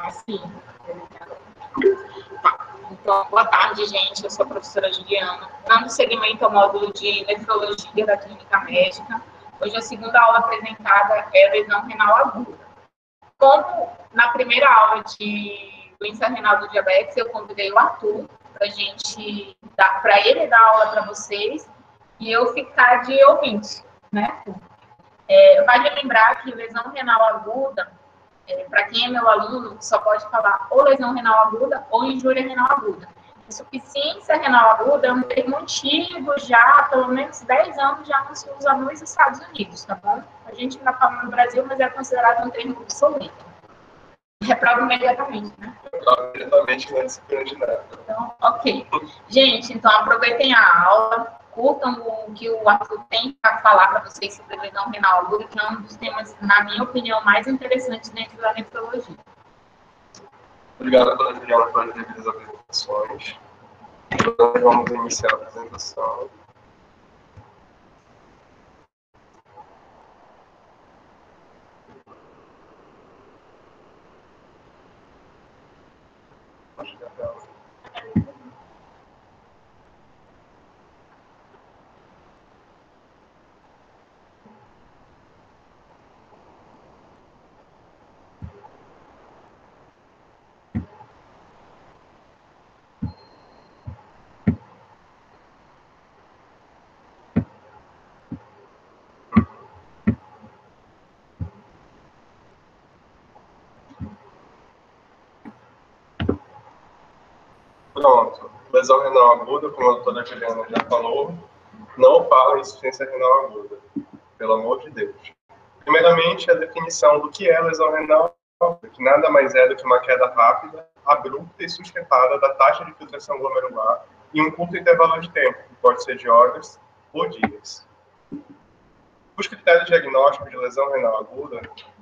Assim. Tá. Então, boa tarde, gente. Eu sou a professora Juliana, dando seguimento ao módulo de nefrologia da clínica médica. Hoje a segunda aula apresentada é lesão renal aguda. Como na primeira aula de doença renal do diabetes, eu convidei o Arthur para ele dar aula para vocês e eu ficar de ouvinte, né? Vale lembrar que lesão renal aguda, para quem é meu aluno, só pode falar ou lesão renal aguda ou injúria renal aguda. Insuficiência renal aguda é um termo antigo já, há pelo menos 10 anos já não se usa nos Estados Unidos, tá bom? A gente ainda fala no Brasil, mas é considerado um termo obsoleto. Reprova imediatamente, né? Reprova imediatamente, não é disciplina de nada. Então, ok. Gente, então aproveitem a aula, curtam o que o Arthur tem para falar para vocês sobre lesão renal aguda, que é um dos temas, na minha opinião, mais interessantes dentro da nefrologia. Obrigado, dona Juliana, pelas devidas apresentações. Então, vamos iniciar a apresentação. Pronto. Lesão renal aguda, como a doutora Juliana já falou, não fala em insuficiência renal aguda, pelo amor de Deus. Primeiramente, a definição do que é lesão renal aguda, que nada mais é do que uma queda rápida, abrupta e sustentada da taxa de filtração glomerular em um curto intervalo de tempo, que pode ser de horas ou dias. Os critérios diagnósticos de lesão renal aguda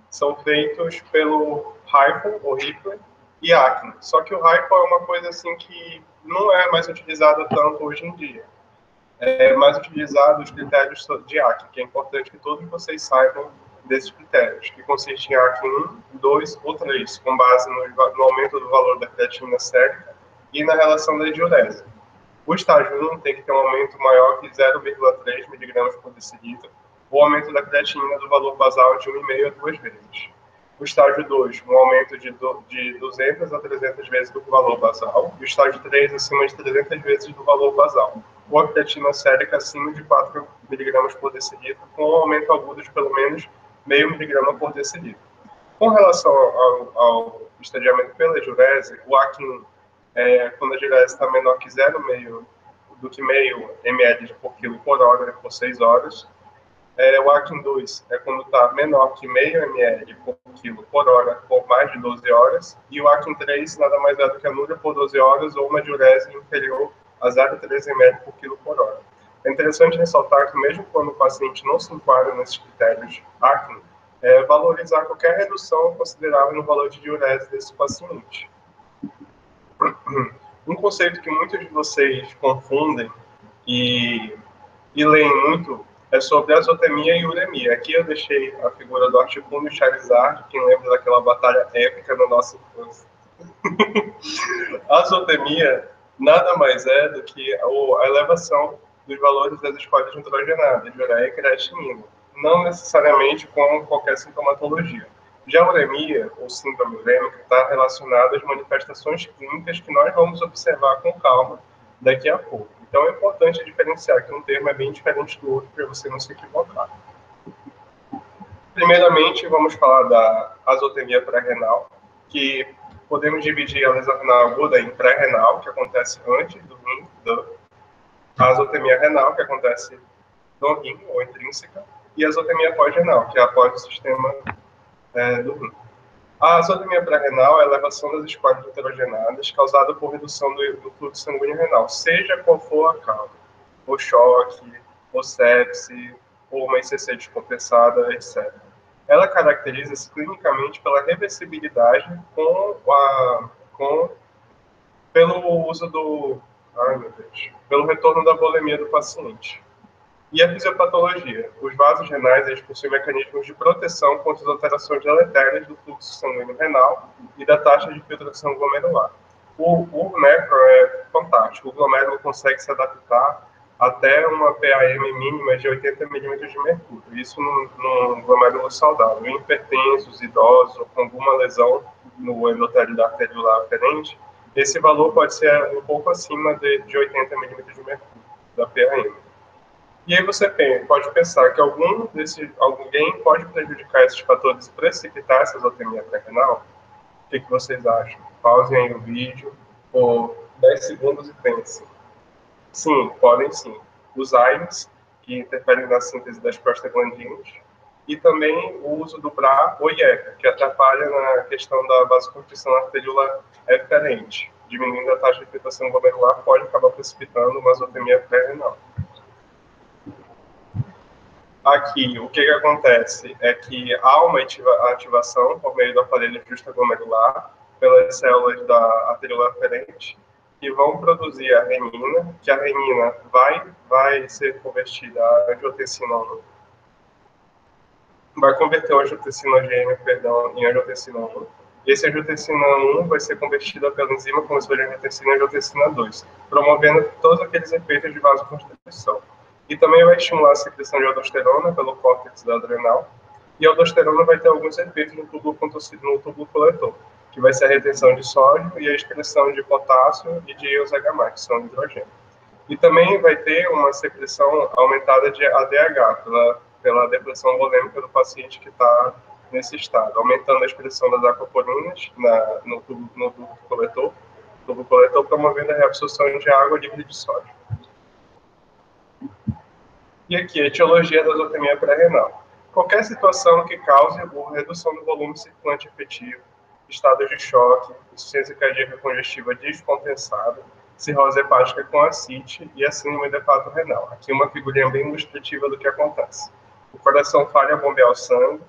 são feitos pelo Hypo, ou Hippler, e Ackman. Só que o Hypo é uma coisa assim que não é mais utilizada tanto hoje em dia. É mais utilizado os critérios de Ackman, que é importante que todos vocês saibam desses critérios, que consistem em Ackman 1, 2 ou 3, com base no aumento do valor da creatinina sérica e na relação da diurese. O estágio 1 tem que ter um aumento maior que 0,3 mg por decilitro, o aumento da creatinina do valor basal de 1,5 a 2 vezes. O estágio 2, um aumento de 200 a 300 vezes do valor basal. E o estágio 3, acima de 300 vezes do valor basal. Ou a creatina sérica acima de 4 mg por decilitro, com um aumento agudo de pelo menos 0,5 mg por decilitro. Com relação ao estadiamento pela diurese, o Ackman, quando a diurese está menor que 0,5 ml por quilo por hora por 6 horas. O Ackman 2 é quando está menor que 0,5 ml por quilo por hora por mais de 12 horas. E o Ackman 3 nada mais é do que a anúria por 12 horas ou uma diurese inferior a 0,13 ml por quilo por hora. É interessante ressaltar que mesmo quando o paciente não se enquadra nesses critérios Ackman, valorizar qualquer redução considerável no valor de diurese desse paciente. Um conceito que muitos de vocês confundem e leem muito é sobre azotemia e uremia. Aqui eu deixei a figura do Articuno e Charizard, quem lembra daquela batalha épica no nosso curso. A azotemia nada mais é do que a elevação dos valores das escórias nitrogenadas, de ureia e creatinina, não necessariamente com qualquer sintomatologia. Já a uremia, ou síndrome urêmica, está relacionada às manifestações clínicas que nós vamos observar com calma daqui a pouco. Então é importante diferenciar que um termo é bem diferente do outro para você não se equivocar. Primeiramente, vamos falar da azotemia pré-renal, que podemos dividir a lesão renal aguda em pré-renal, que acontece antes do rim, a azotemia renal, que acontece no rim, ou intrínseca, e a azotemia pós-renal, que é após o sistema do rim. A azotemia pré-renal é a elevação das escórias nitrogenadas causada por redução do fluxo sanguíneo renal, seja qual for a causa, ou choque, ou sepse, ou uma ICC descompensada, etc. Ela caracteriza-se clinicamente pela reversibilidade pelo uso pelo retorno da volemia do paciente. E a fisiopatologia. Os vasos renais eles possuem mecanismos de proteção contra as alterações deletérias do fluxo sanguíneo renal e da taxa de filtração glomerular. O nefro é fantástico. O glomérulo consegue se adaptar até uma PAM mínima de 80 milímetros de mercúrio. Isso no glomérulo saudável. Em hipertensos, idosos ou com alguma lesão no endotélio arteriolar aferente, esse valor pode ser um pouco acima de 80 milímetros de mercúrio da PAM. E aí você pode pensar que alguém pode prejudicar esses fatores e precipitar essa azotemia pré-renal? O que vocês acham? Pausem aí o vídeo por 10 segundos e pensem. Sim, podem sim. Os AINES, que interferem na síntese das prostaglandinas, e também o uso do BRA ou IECA, que atrapalha na questão da vasoconstrição arteriolar eferente, diminuindo a taxa de filtração glomerular, pode acabar precipitando uma azotemia pré-renal. Aqui, o que acontece é que há uma ativação por meio do aparelho justaglomerular pelas células da arteriolar aferente que vão produzir a renina, que a renina vai ser convertida a angiotensina 1, vai converter o angiotensinogênio, em angiotensina 1. Esse angiotensina 1 vai ser convertida pela enzima conversora de angiotensina em angiotensina 2, promovendo todos aqueles efeitos de vasoconstrição. E também vai estimular a secreção de aldosterona pelo córtex da adrenal. E a aldosterona vai ter alguns efeitos no túbulo coletor, que vai ser a retenção de sódio e a excreção de potássio e de íons H+, que são hidrogênio. E também vai ter uma secreção aumentada de ADH, pela depressão volêmica do paciente que está nesse estado, aumentando a excreção das aquaponinas no tubo coletor, promovendo a reabsorção de água livre de sódio. E aqui, a etiologia da azotemia pré-renal. Qualquer situação que cause a redução do volume circulante efetivo, estados de choque, insuficiência cardíaca congestiva descompensada, cirrose hepática com ascite e a síndrome de hepato renal. Aqui uma figurinha bem ilustrativa do que acontece. O coração falha a bombear o sangue,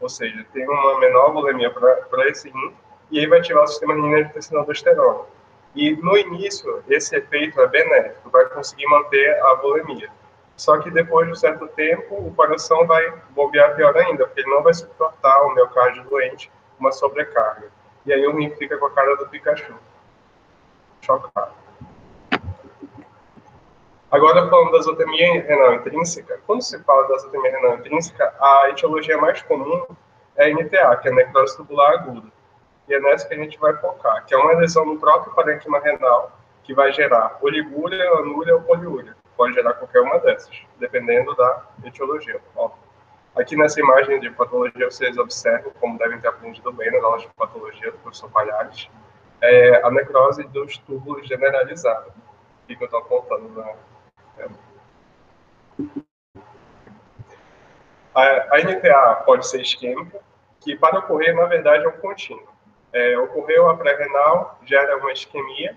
ou seja, tem uma menor volemia para esse rim, e aí vai ativar o sistema renina-angiotensina-aldosterona. E no início, esse efeito é benéfico, vai conseguir manter a volemia. Só que depois de um certo tempo, o coração vai bombear pior ainda, porque ele não vai suportar o miocárdio doente, uma sobrecarga. E aí o rim fica com a cara do Pikachu. Chocado. Agora, falando da azotemia renal intrínseca, quando se fala da azotemia renal intrínseca, a etiologia mais comum é a NTA, que é a necrose tubular aguda. E é nessa que a gente vai focar, que é uma lesão no próprio parênquima renal, que vai gerar oligúria, anúria ou poliúria. Pode gerar qualquer uma dessas, dependendo da etiologia. Óbvio. Aqui nessa imagem de patologia, vocês observam, como devem ter aprendido bem nas aulas de patologia do professor Palhares, a necrose dos túbulos generalizada. O que eu estou apontando na tela. A NTA pode ser isquêmica, que para ocorrer, na verdade, é um contínuo. Ocorreu a pré-renal, gera uma isquemia,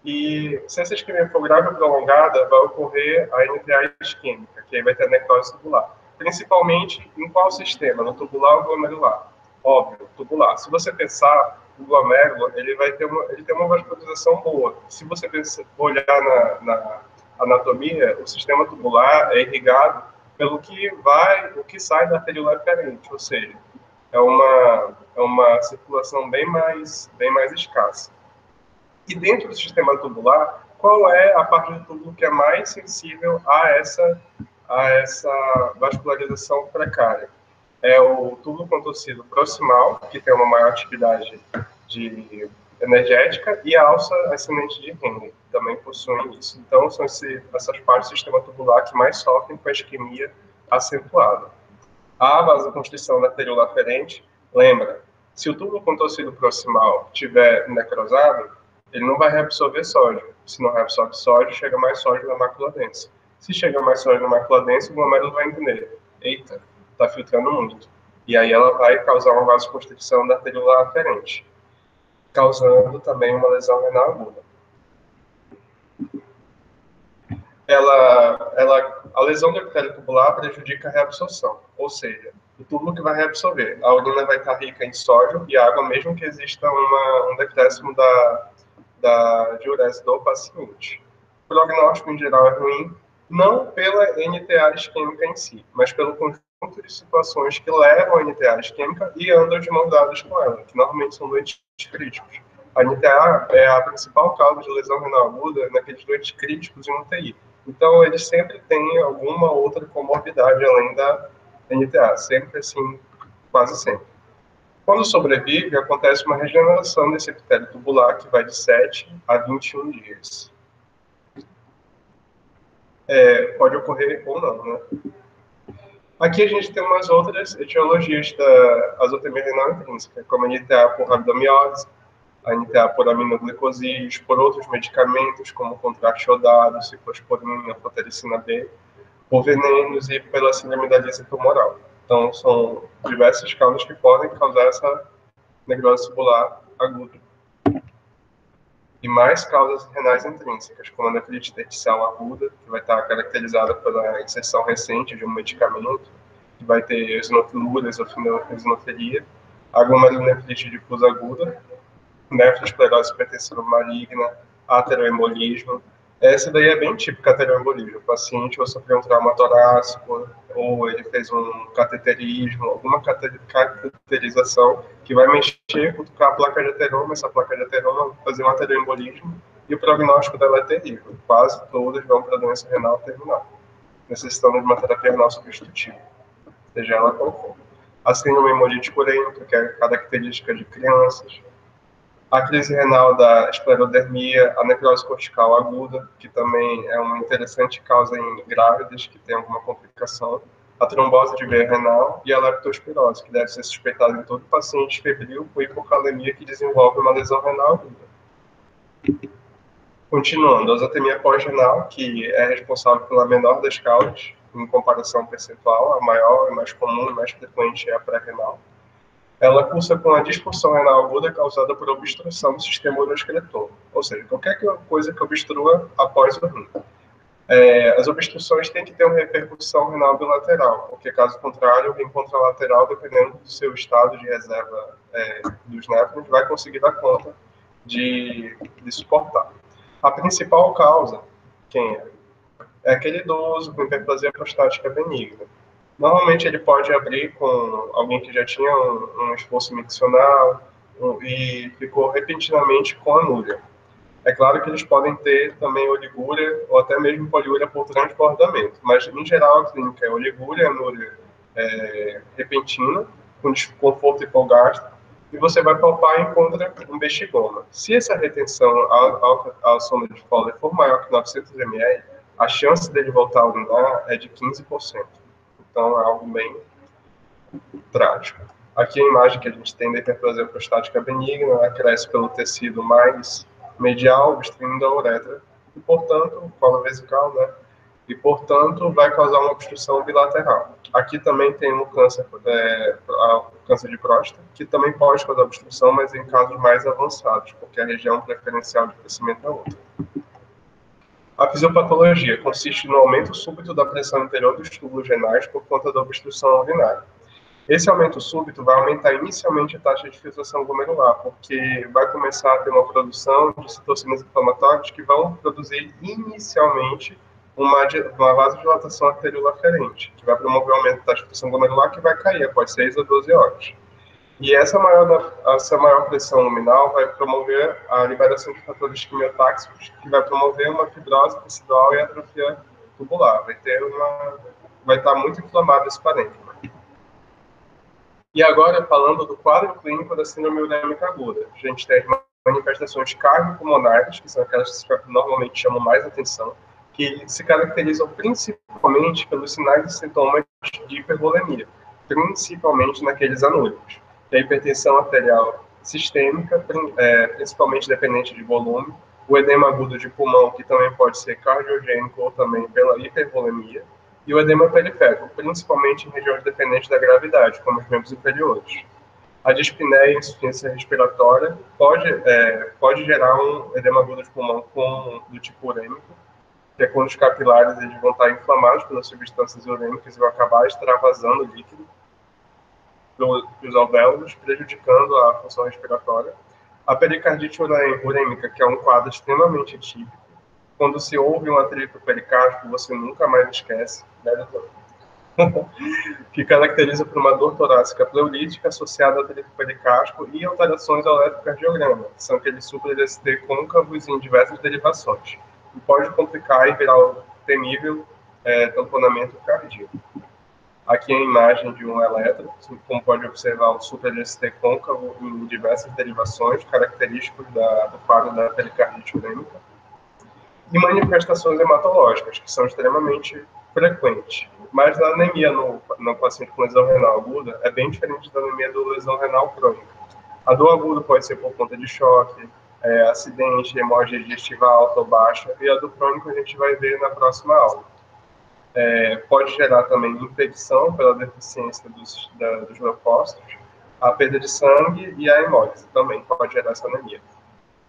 e se essa isquemia for grave ou prolongada, vai ocorrer a NTA isquêmica, que aí vai ter a necrose tubular. Principalmente em qual sistema? No tubular ou glomerular? Óbvio, tubular. Se você pensar, o glomérulo ele tem uma vascularização boa. Se você olhar na anatomia, o sistema tubular é irrigado pelo o que sai da arteriolar eferente, ou seja, é uma circulação bem mais escassa. E dentro do sistema tubular, qual é a parte do túbulo que é mais sensível a essa vascularização precária? É o túbulo contorcido proximal, que tem uma maior atividade energética, e a alça ascendente de Henle, também possuem isso. Então, são essas partes do sistema tubular que mais sofrem com a isquemia acentuada. A vasoconstrição da arteriolar aferente, lembra, se o túbulo contorcido proximal estiver necrosado, ele não vai reabsorver sódio. Se não reabsorve sódio, chega mais sódio na mácula densa. Se chega mais sódio na mácula densa, o glomérulo vai entender. Eita, está filtrando muito. E aí ela vai causar uma vasoconstrição da arteriolar aferente, causando também uma lesão renal aguda. A lesão do epitélio tubular prejudica a reabsorção, ou seja, o túbulo que vai reabsorver. A urina vai estar rica em sódio e água, mesmo que exista um decréscimo da diurese do paciente. O prognóstico, em geral, é ruim, não pela NTA isquêmica em si, mas pelo conjunto de situações que levam à NTA isquêmica e andam de mãos dadas com ela, que normalmente são doentes críticos. A NTA é a principal causa de lesão renal aguda naqueles doentes críticos em UTI. Então, eles sempre têm alguma outra comorbidade além da NTA, sempre assim, quase sempre. Quando sobrevive, acontece uma regeneração desse epitélio tubular que vai de 7 a 21 dias. Pode ocorrer ou não, né? Aqui a gente tem umas outras etiologias da azotemia renal intrínseca, como a NTA por rabdomiólise, a NTA por aminoglicosídeos, por outros medicamentos, como contraste iodado, ciclosporina, fotericina B, por venenos e pela síndrome da lise tumoral. Então, são diversas causas que podem causar essa necrose tubular aguda. E mais causas renais intrínsecas, como a nefrite intersticial aguda, que vai estar caracterizada pela inserção recente de um medicamento, que vai ter eosinofilura, eosinofilia, a glomerulonefrite difusa aguda, nefroesclerose hipertensiva maligna, ateroembolismo. Essa daí é bem típica, ateroembolismo. O paciente ou sofreu um trauma torácico, ou ele fez um cateterismo, alguma cateterização que vai mexer, cutucar a placa de ateroma, essa placa de ateroma vai fazer um ateroembolismo, e o prognóstico dela é terrível. Quase todas vão para a doença renal terminal, necessitando de uma terapia renal substitutiva, seja ela qual for. A síndrome hemolítica urêmica, que é característica de crianças, a crise renal da esclerodermia, a necrose cortical aguda, que também é uma interessante causa em grávidas que tem alguma complicação, a trombose de veia renal e a leptospirose, que deve ser suspeitada em todo paciente febril com hipocalemia que desenvolve uma lesão renal aguda. Continuando, a azotemia pós-renal, que é responsável pela menor das causas, em comparação percentual, a maior, a mais comum e mais frequente é a pré-renal. Ela cursa com a disfunção renal aguda causada por obstrução do sistema uroescletor, ou seja, qualquer coisa que obstrua após o rim. As obstruções têm que ter uma repercussão renal bilateral, porque caso contrário, o rim contralateral, dependendo do seu estado de reserva dos néfrons, vai conseguir dar conta de suportar. A principal causa, quem é? É aquele idoso com hiperplasia prostática benigna. Normalmente ele pode abrir com alguém que já tinha um esforço miccional e ficou repentinamente com anúria. É claro que eles podem ter também oligúria ou até mesmo poliúria por transbordamento, mas em geral a clínica é oligúria, anúria repentina, com desconforto hipogástrico, e você vai palpar e encontra um bexigoma. Se essa retenção ao sono de Fowler for maior que 900 ml, a chance dele voltar a urinar é de 15%. Então é algo bem trágico. Aqui a imagem que a gente tem da hiperplasia prostática benigna, ela cresce pelo tecido mais medial, obstruindo a uretra, e portanto, colo vesical, né? E portanto vai causar uma obstrução bilateral. Aqui também tem um câncer, câncer de próstata, que também pode causar obstrução, mas em casos mais avançados, porque a região preferencial de crescimento é outra. A fisiopatologia consiste no aumento súbito da pressão interior dos túbulos renais por conta da obstrução urinária. Esse aumento súbito vai aumentar inicialmente a taxa de filtração glomerular, porque vai começar a ter uma produção de citocinas inflamatórias que vão produzir inicialmente uma vasodilatação arterial aferente, que vai promover o aumento da taxa de filtração glomerular, que vai cair após 6 a 12 horas. E essa maior pressão luminal vai promover a liberação de fatores quimiotáxicos, que vai promover uma fibrose tecidual e atrofia tubular. Vai estar muito inflamado esse parênquima. E agora, falando do quadro clínico da síndrome urêmica aguda, a gente tem manifestações cardiopulmonares, que são aquelas que normalmente chamam mais atenção, que se caracterizam principalmente pelos sinais e sintomas de hipervolemia, principalmente naqueles anúricos. A hipertensão arterial sistêmica, principalmente dependente de volume, o edema agudo de pulmão, que também pode ser cardiogênico ou também pela hipervolemia, e o edema periférico, principalmente em regiões dependentes da gravidade, como os membros inferiores. A dispneia e insuficiência respiratória pode gerar um edema agudo de pulmão do tipo urêmico, que é quando os capilares eles vão estar inflamados pelas substâncias urêmicas e vão acabar extravasando o líquido dos alvéolos, prejudicando a função respiratória. A pericardite urêmica, que é um quadro extremamente típico, Quando se ouve um atrito pericárdico, você nunca mais esquece, né, doutor? Que caracteriza por uma dor torácica pleurítica associada ao atrito pericárdico e alterações ao eletrocardiograma, que são aqueles supra-ST côncavos em diversas derivações, e pode complicar e virar o temível tamponamento cardíaco. Aqui é a imagem de um eletro, como pode observar, um supra-ST côncavo em diversas derivações, característicos do quadro da pericardite urêmica, e manifestações hematológicas, que são extremamente frequentes. Mas a anemia no paciente com lesão renal aguda é bem diferente da anemia do lesão renal crônica. A dor aguda pode ser por conta de choque, acidente, hemorragia digestiva alta ou baixa, e a do crônico a gente vai ver na próxima aula. Pode gerar também infecção pela deficiência dos leucócitos, a perda de sangue e a hemólise também pode gerar essa anemia.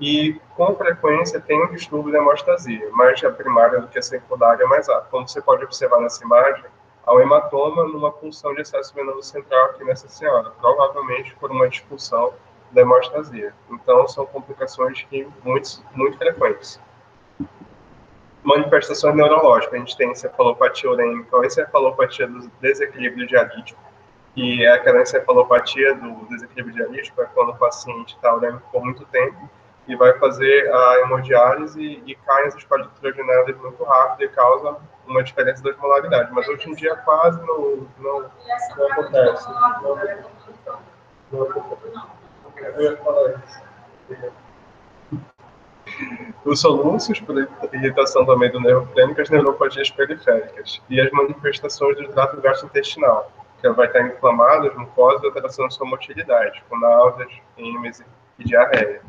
E, com frequência, tem um distúrbio de hemostasia, mais a primária do que a secundária mais alta. Como você pode observar nessa imagem, há um hematoma numa punção de excesso venoso central aqui nessa senhora, provavelmente por uma disfunção da hemostasia. Então, são complicações muito frequentes. Manifestações neurológicas, a gente tem encefalopatia urêmica ou encefalopatia do desequilíbrio dialítico, que é aquela encefalopatia do desequilíbrio dialítico, é quando o paciente está urêmico por muito tempo e vai fazer a hemodiálise e cai as espalhas nitrogenadas muito rápido e causa uma diferença das molaridades. Mas hoje em dia quase não acontece. Não acontece. Eu ia falar isso. Os solúncios por irritação também do nervo crânio, as neuropatias periféricas e as manifestações do trato gastrointestinal, que vai estar inflamado, mucosa e alteração da sua motilidade, com náuseas, êmese e diarreia.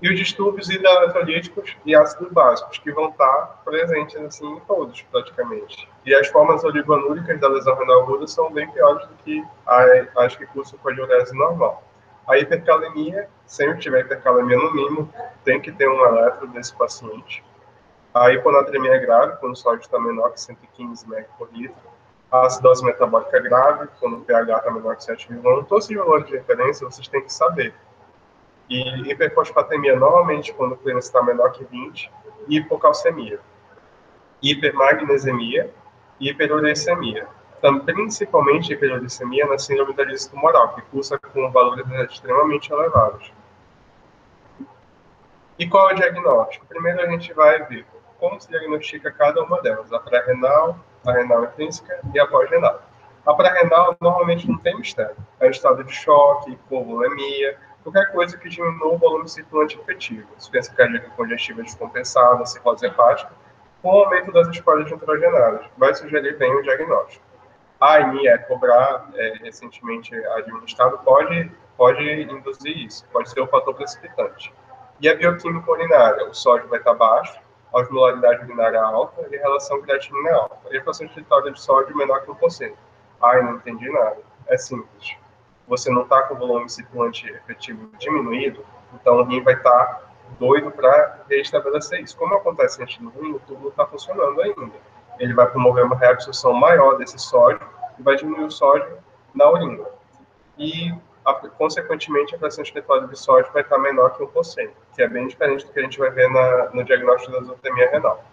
E os distúrbios hidroeletrolíticos e ácidos básicos, que vão estar presentes assim, em todos, praticamente. E as formas oligoanúricas da lesão renal aguda são bem piores do que as que cursam com a diurese normal. A hipercalemia, sempre que tiver hipercalemia no mínimo, tem que ter um eletro desse paciente. A hiponatremia grave, quando o sódio está menor que 115 mg por litro. A acidose metabólica grave, quando o pH está menor que 7,1. Todos esses valores de referência vocês têm que saber. E hiperfosfatemia, normalmente, quando o clínico está menor que 20. E hipocalcemia. Hipermagnesemia e hiperuricemia. Então, principalmente hiperuricemia na síndrome da lise tumoral, que cursa com valores extremamente elevados. E qual é o diagnóstico? Primeiro a gente vai ver como se diagnostica cada uma delas, a pré-renal, a renal intrínseca e a pós-renal. A pré-renal normalmente não tem mistério. É estado de choque, hipovolemia, qualquer coisa que diminua o volume circulante efetivo. Insuficiência cardíaca congestiva descompensada, cirrose hepática, com o aumento das escolhas nitrogenadas. Vai sugerir bem o diagnóstico. A ANI, cobrar recentemente administrado, pode induzir isso, pode ser o fator precipitante. E a bioquímica urinária, o sódio vai estar baixo, a osmolaridade urinária alta e a relação creatinina alta. E a fração de sódio menor que 1%. Ai, não entendi nada. É simples. Você não está com o volume circulante efetivo diminuído, então o rim vai estar doido para reestabelecer isso. Como acontece antes do rim, o tubo não está funcionando ainda. Ele vai promover uma reabsorção maior desse sódio e vai diminuir o sódio na urina. E, consequentemente, a fração de sódio vai estar menor que 1%, que é bem diferente do que a gente vai ver no diagnóstico da azotemia renal.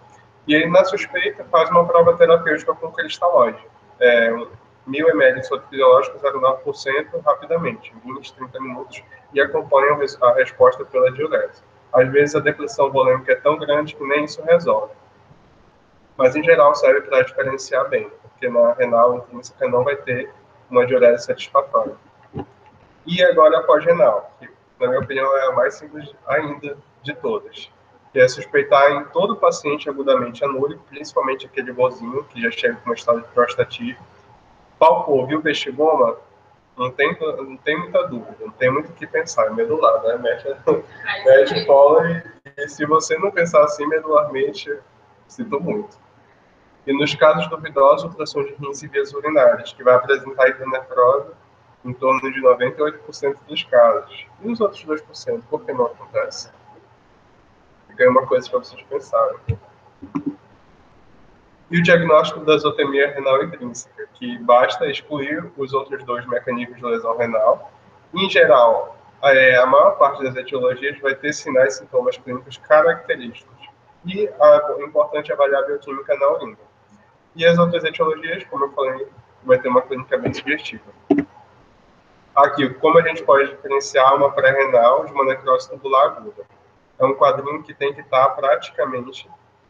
E aí, na suspeita, faz uma prova terapêutica com cristalóide. 1.000 ml de soro fisiológico, 0,9% rapidamente, 20, 30 minutos, e acompanha a resposta pela diurese. Às vezes, a depressão volêmica é tão grande que nem isso resolve. Mas, em geral, serve para diferenciar bem, porque na renal intrínseca não vai ter uma diurese satisfatória. E agora a pós-renal, que, na minha opinião, é a mais simples ainda de todas, que é suspeitar em todo paciente agudamente anúrico, principalmente aquele vozinho, que já chega com uma história de prostatite. Palpou, viu vestigoma? Não tem muita dúvida, não tem muito o que pensar, é medular, né? Mete cola e se você não pensar assim medularmente, sinto muito. E nos casos duvidosos, ultrassom de rins e vias urinárias, que vai apresentar hidronefrose em torno de 98% dos casos. E os outros 2%, por que não acontece? Fica aí uma coisa para vocês pensarem. E o diagnóstico da azotemia renal intrínseca, que basta excluir os outros dois mecanismos de lesão renal. Em geral, a maior parte das etiologias vai ter sinais e sintomas clínicos característicos. E é importante avaliar a bioquímica na urina. E as outras etiologias, como eu falei, vai ter uma clínica bem sugestiva. Aqui, como a gente pode diferenciar uma pré-renal de uma necrose tubular aguda? É um quadrinho que tem que estar praticamente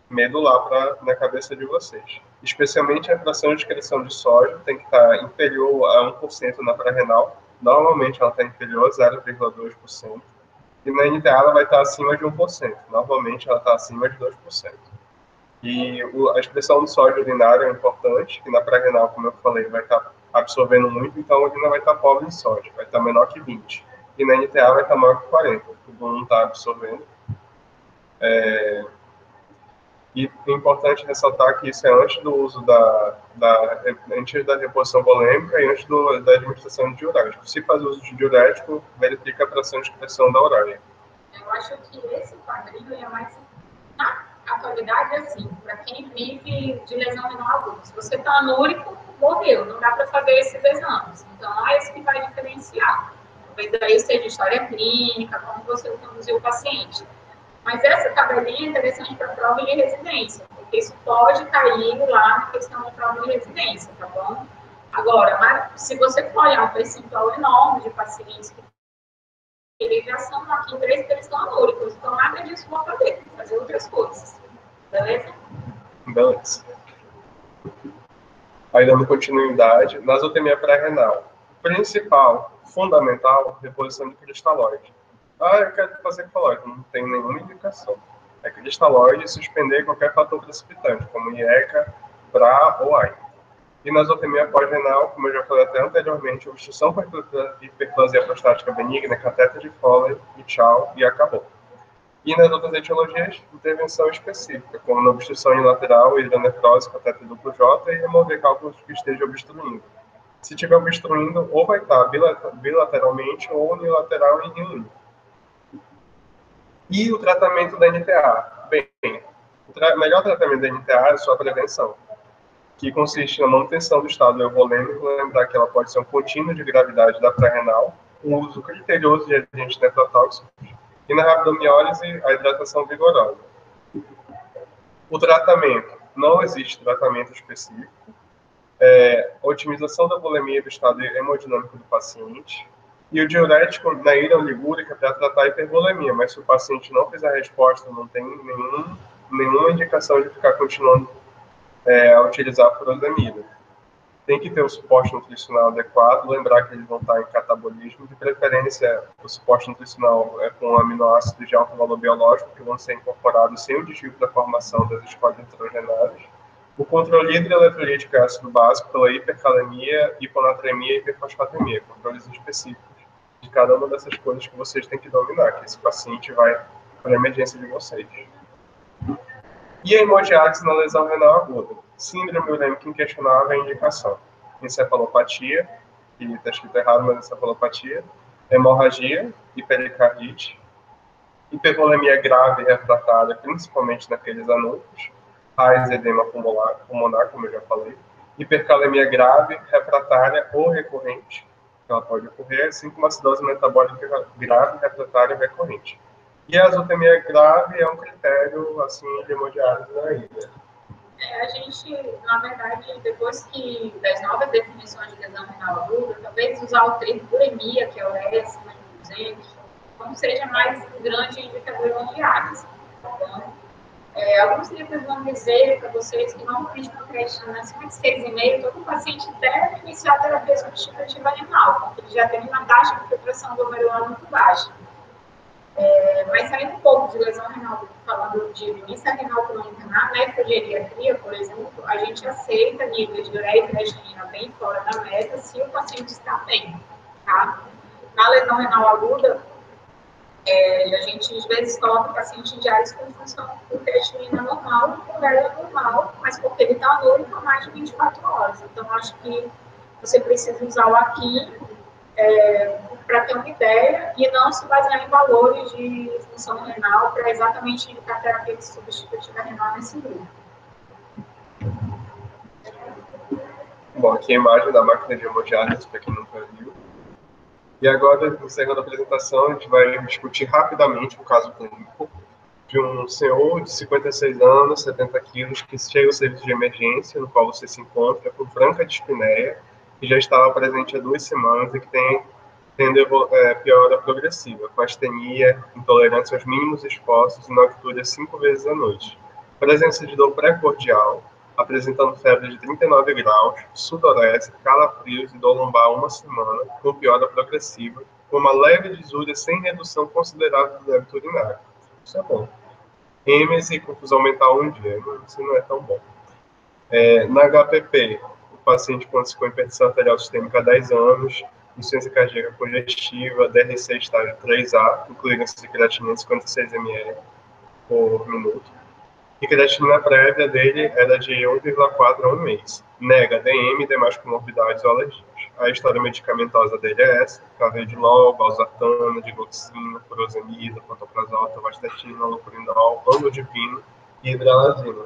medular na cabeça de vocês. Especialmente a fração de excreção de sódio tem que estar inferior a 1% na pré-renal. Normalmente ela está inferior a 0,2%. E na NTA ela vai estar acima de 1%. Normalmente ela está acima de 2%. E a expressão do sódio urinário é importante, que na pré-renal, como eu falei, vai estar absorvendo muito, então a urina vai estar pobre em sódio, vai estar menor que 20. E na NTA vai estar maior que 40, tudo não está absorvendo. E é importante ressaltar que isso é antes do uso antes da reposição volêmica e antes da administração de diurético. Se faz uso de diurético, verifica a fração de excreção da ureia. Eu acho que esse quadrinho é mais, na atualidade, assim, para quem vive de lesão renal aguda. Se você está anúrico, morreu, não dá para fazer esses exames. Então, não é isso que vai diferenciar. Talvez aí seja história clínica, como você conduziu o paciente. Mas essa tabelinha é interessante para prova de residência, porque isso pode cair lá na questão da prova de residência, tá bom? Agora, se você for olhar um percentual enorme de pacientes que eles já são aqui em 3 que eles estão anúricos, então nada disso vão fazer outras coisas, beleza? Beleza. Aí dando continuidade, nasotemia pré-renal. Principal, fundamental, reposição de cristalóide. Eu quero fazer colóide, não tem nenhuma indicação. É cristalóide e suspender qualquer fator precipitante, como IECA, BRA ou AI. E nasotemia pós-renal, como eu já falei até anteriormente, obstrução por hiperplasia prostática benigna, catéter de Foley e tchau, e acabou. E nas outras etiologias, intervenção específica, como na obstrução unilateral, hidronefrose, catéter duplo J e remover cálculos que esteja obstruindo. Se estiver obstruindo, ou vai estar bilateralmente ou unilateral e rim. E o tratamento da NTA? Bem, o melhor tratamento da NTA é a sua prevenção, que consiste na manutenção do estado euvolêmico, lembrar que ela pode ser um contínuo de gravidade da pré-renal, um uso criterioso de agentes nefrotóxicos, e na rabdomiólise, a hidratação vigorosa. O tratamento, não existe tratamento específico, otimização da volemia do estado hemodinâmico do paciente, e o diurético na ilha ligúrica para tratar a hipervolemia, mas se o paciente não fizer a resposta, não tem nenhuma indicação de ficar continuando a utilizar a furosemida. Tem que ter o suporte nutricional adequado, lembrar que eles vão estar em catabolismo, de preferência o suporte nutricional com aminoácidos de alto valor biológico, que vão ser incorporados sem o desvio da formação das escolas nitrogenadas. O controle hidroeletrolítico é ácido básico pela hipercalemia, hiponatremia e hiperfosfatemia, controles específicos de cada uma dessas coisas que vocês têm que dominar, que esse paciente vai para a emergência de vocês. E a hemodiálise na lesão renal aguda. Síndrome urêmica inquestionável é a indicação. Encefalopatia, que está escrito errado, mas encefalopatia. Hemorragia e pericardite. Hipervolemia grave e refratária, principalmente naqueles anúnculos. Raiz edema pulmonar, como eu já falei. Hipercalemia grave, refratária ou recorrente, que ela pode ocorrer, assim como acidose metabólica grave, refratária ou recorrente. E a azotemia grave é um critério, assim, de hemodiálise na ilha. A gente, na verdade, depois das novas definições de lesão renal aguda, talvez usar o termo bulimia, que é o S, não seja mais um grande indicador de hemodiálise. Então, alguns livros vão dizer para vocês que normalmente no creatinina acima de 6,5, todo paciente deve iniciar a terapia substitutiva renal, porque ele já tem uma taxa de filtração glomerular muito baixa. Mas saindo um pouco de lesão renal, falando de limícia renal crônica na nefrogeriatria, por exemplo, a gente aceita níveis de ureia e creatinina bem fora da meta se o paciente está bem, tá? Na lesão renal aguda, a gente às vezes coloca o paciente em diálise com função de creatinina normal e ureia normal, mas porque ele está anúrico há mais de 24 horas. Então, acho que você precisa usar o aqui para ter uma ideia e não se basear em valores de função renal para exatamente indicar terapia substitutiva renal nesse grupo. Bom, aqui a imagem da máquina de hemodiálise, para quem nunca viu. E agora, encerrando a apresentação, a gente vai discutir rapidamente o caso clínico de um senhor de 56 anos, 70 quilos, que chega ao serviço de emergência, no qual você se encontra com franca dispneia, que já estava presente há 2 semanas e que tem tendo piora progressiva, com astenia, intolerância aos mínimos esforços e noctúria 5 vezes à noite. Presença de dor pré-cordial, apresentando febre de 39 graus, sudorese, calafrios e dor lombar 1 semana, com piora progressiva, com uma leve disúria sem redução considerável do débito urinário. Isso é bom. Êmese e confusão mental 1 dia, isso não é tão bom. Na HPP, o paciente com hipertensão arterial sistêmica há 10 anos, insuficiência cardíaca congestiva, DRC estágio 3A, com clearance de creatinina de 56 ml por minuto. E creatinina prévia dele era de 1,4 a 1 mês. Nega DM e demais comorbidades ou alergias. A história medicamentosa dele é essa: carvedilol, valsartana, digoxina, furosemida, pantoprazol, torvastatina, lopurinol, amlodipino e hidralazina.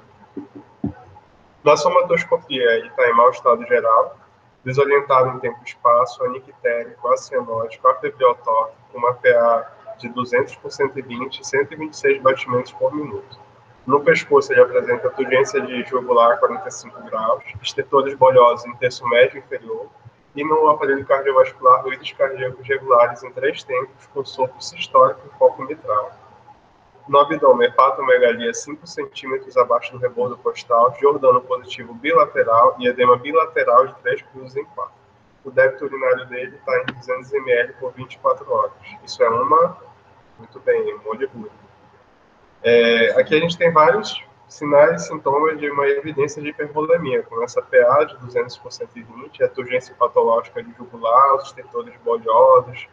Na somatoscopia, ele está em mau estado geral, desorientado em tempo e espaço, anictérico, acianótico, afebriotóxico, com uma PA de 200 por 120 e 126 batimentos por minuto. No pescoço, ele apresenta turgência de jugular a 45 graus, estetores bolhosos em terço médio e inferior, e no aparelho cardiovascular, ruídos cardíacos regulares em 3 tempos, com sopro sistólico e foco mitral. No abdômen, hepatomegalia 5 centímetros abaixo do rebordo costal, jordano positivo bilateral e edema bilateral de 3 cruzes em 4. O débito urinário dele está em 200 ml por 24 horas. Isso é muito bem, um olívio. Aqui a gente tem vários sinais e sintomas de uma evidência de hipervolemia, com essa PA de 200 por 120, a turgência patológica de jugular, os estetores bolhosos,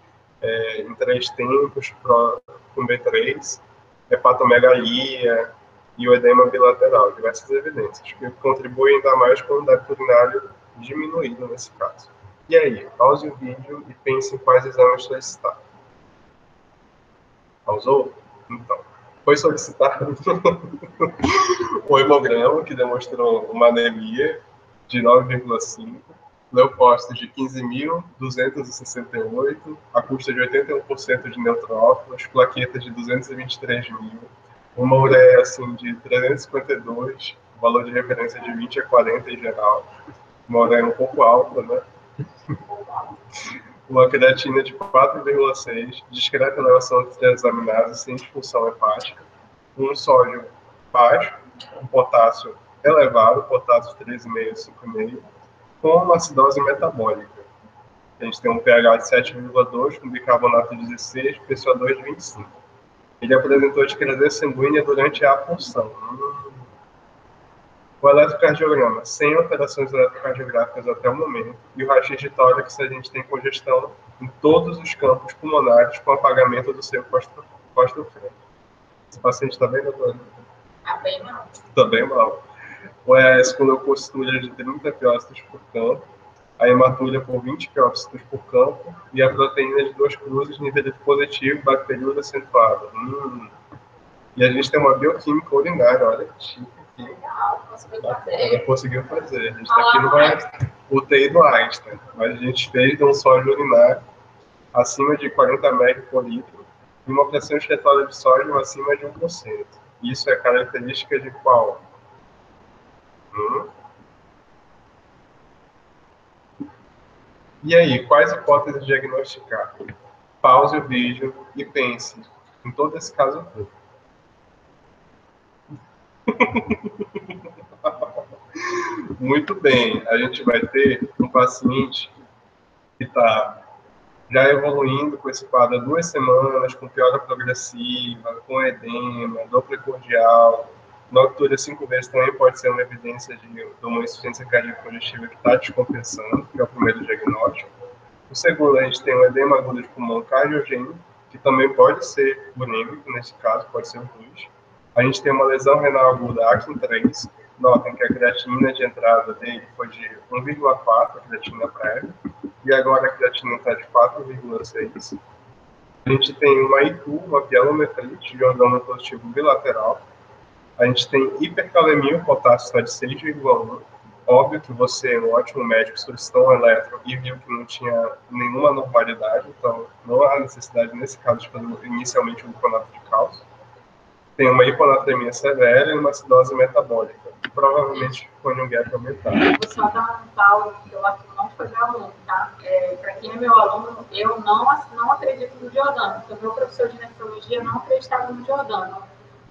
em 3 tempos, com B3, hepatomegalia e o edema bilateral, diversas evidências, que contribuem ainda mais com o débito urinário diminuído nesse caso. E aí, pause o vídeo e pense em quais exames solicitar. Pausou? Então, foi solicitado o hemograma, que demonstrou uma anemia de 9,5, leucócitos de 15.268, a custa de 81% de neutrófilos, plaquetas de 223.000, uma ureia assim, de 352, valor de referência de 20 a 40 em geral, uma ureia um pouco alta, né? Uma creatina de 4,6, discreta elevação de transaminases sem disfunção hepática, um sódio baixo, um potássio elevado, potássio 3,5, 5,5, com uma acidose metabólica. A gente tem um pH de 7,2, com bicarbonato de 16, PCO2 de 25. Ele apresentou discresia sanguínea durante a punção. O eletrocardiograma, sem alterações eletrocardiográficas até o momento, e o raio-x de tórax, a gente tem congestão em todos os campos pulmonares com apagamento do seu costo-frente. Esse paciente está bem, doutor? Está bem mal. Está bem mal. O EAS com leucocitúria de 30 piócitos por campo, a hematúria por 20 piócitos por campo e a proteína de 2 cruzes, nível positivo, bacteriúria acentuada. E a gente tem uma bioquímica urinária, olha que chique aqui. Não conseguiu fazer. A gente está aqui no UTI do Einstein, mas a gente fez de um sódio urinário acima de 40 mg por litro e uma pressão excretória de sódio acima de 1%. Isso é característica de qual? E aí, quais hipóteses diagnosticar? Pause o vídeo e pense em todo esse caso todo. Muito bem, a gente vai ter um paciente que está já evoluindo com esse quadro há 2 semanas, com piora progressiva, com edema, dor precordial, noctúria 5 vezes também pode ser uma evidência de uma insuficiência cardíaca congestiva que está descompensando, que é o primeiro diagnóstico. O segundo, a gente tem um edema agudo de pulmão cardiogênico, que também pode ser bulímico, nesse caso, pode ser o 2. A gente tem uma lesão renal aguda AKIN3. Notem que a creatinina de entrada dele foi de 1,4, a creatina prévia, e agora a creatina está de 4,6. A gente tem uma ITU, uma pielonefrite de órgão positivo bilateral. A gente tem hipercalemia, o potássio está de 6,1. óbvio que você é um ótimo médico, solicitou um eletro e viu que não tinha nenhuma normalidade, então não há necessidade, nesse caso, de fazer inicialmente um hiponato de cálcio. Tem uma hiponatremia severa e uma acidose metabólica, que provavelmente foi um gap aumentado. Vou só dar um pau, eu acho que não foi meu aluno, tá? Para quem é meu aluno, eu não acredito no Giordano, porque o meu professor de nefrologia não acreditava no Giordano.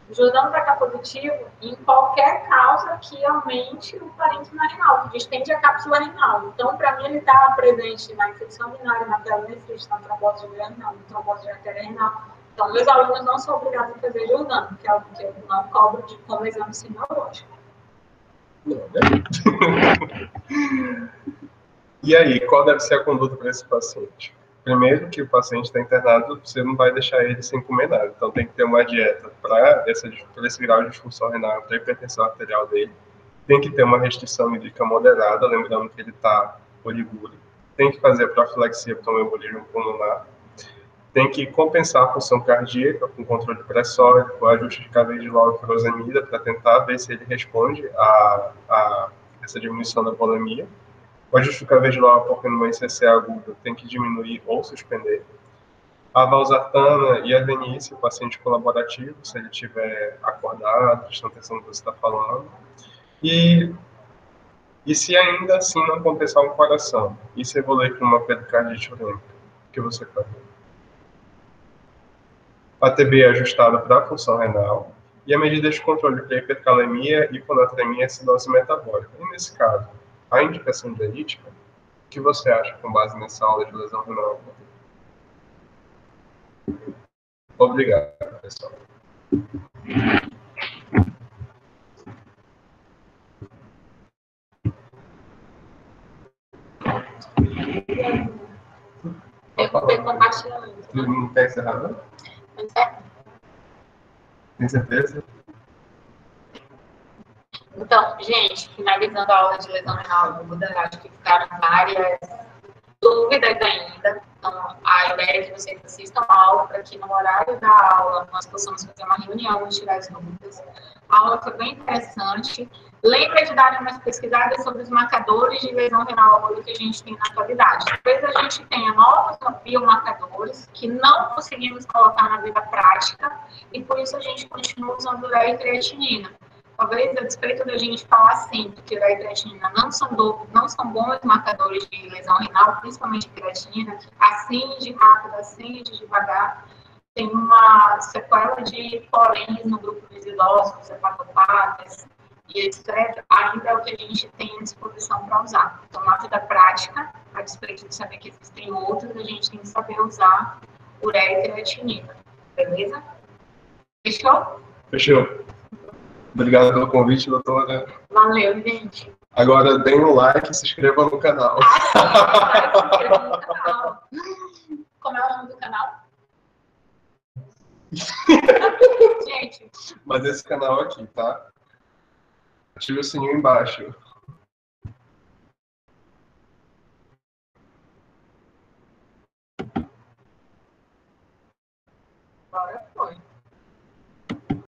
O Giordano vai estar positivo em qualquer causa que aumente o parênquima renal, que distende a cápsula renal. Então, para mim, ele está presente na infecção urinária, na pielonefrite, na trombose de renal, na trombose de artéria renal. Então, meus alunos não são obrigados a fazer Giordano, que é algo que eu não cobro como exame semiológico. E aí, qual deve ser a conduta para esse paciente? Primeiro, que o paciente está internado, você não vai deixar ele sem comer nada. Então, tem que ter uma dieta para esse grau de disfunção renal, para a hipertensão arterial dele. Tem que ter uma restrição hídrica moderada, lembrando que ele está oligúrico. Tem que fazer a profilaxia para o embolismo pulmonar. Tem que compensar a função cardíaca com controle pressórico, ajuste de carvedilol e furosemida para tentar ver se ele responde a essa diminuição da volemia. O ajuste do carvedilol, porque numa ICC aguda, tem que diminuir ou suspender. A valsartana e a adenice, o paciente colaborativo, se ele estiver acordado, prestando atenção no que você está falando. E se ainda assim não compensar o coração, e se evoluir para uma pericardite urêmica, o que você faz? A TB é ajustada para a função renal e a medida de controle para hipercalemia, hiponatremia e acidose metabólica. E nesse caso, a indicação dialítica, o que você acha com base nessa aula de lesão renal? Obrigado, pessoal. Eu compartilhando. Não tem encerrado? Tem certeza? Então, gente, finalizando a aula de lesão renal aguda, acho que ficaram várias dúvidas ainda. Então, a ideia é que vocês assistam a aula para que no horário da aula nós possamos fazer uma reunião e tirar as dúvidas. A aula foi bem interessante. Lembra de darem umas pesquisadas sobre os marcadores de lesão renal aguda que a gente tem na atualidade. Talvez a gente tenha novos biomarcadores que não conseguimos colocar na vida prática e por isso a gente continua usando ureia e creatinina. Talvez, a despeito da gente falar sempre que ureia e creatinina não são bons marcadores de lesão renal, principalmente creatinina, que acende rápido, acende devagar, tem uma sequela de poréns no grupo dos idosos, hepatopatas e etc. Ainda é o que a gente tem à disposição para usar. Então, na vida prática, a despeito de saber que existem outros, a gente tem que saber usar ureia e creatinina. Beleza? Fechou? Fechou. Obrigado pelo convite, doutora. Valeu, gente. Agora, deem um like e se inscreva no canal. Se inscreva no canal. Como é o nome do canal? Gente. Mas esse canal aqui, tá? Ative o sininho embaixo.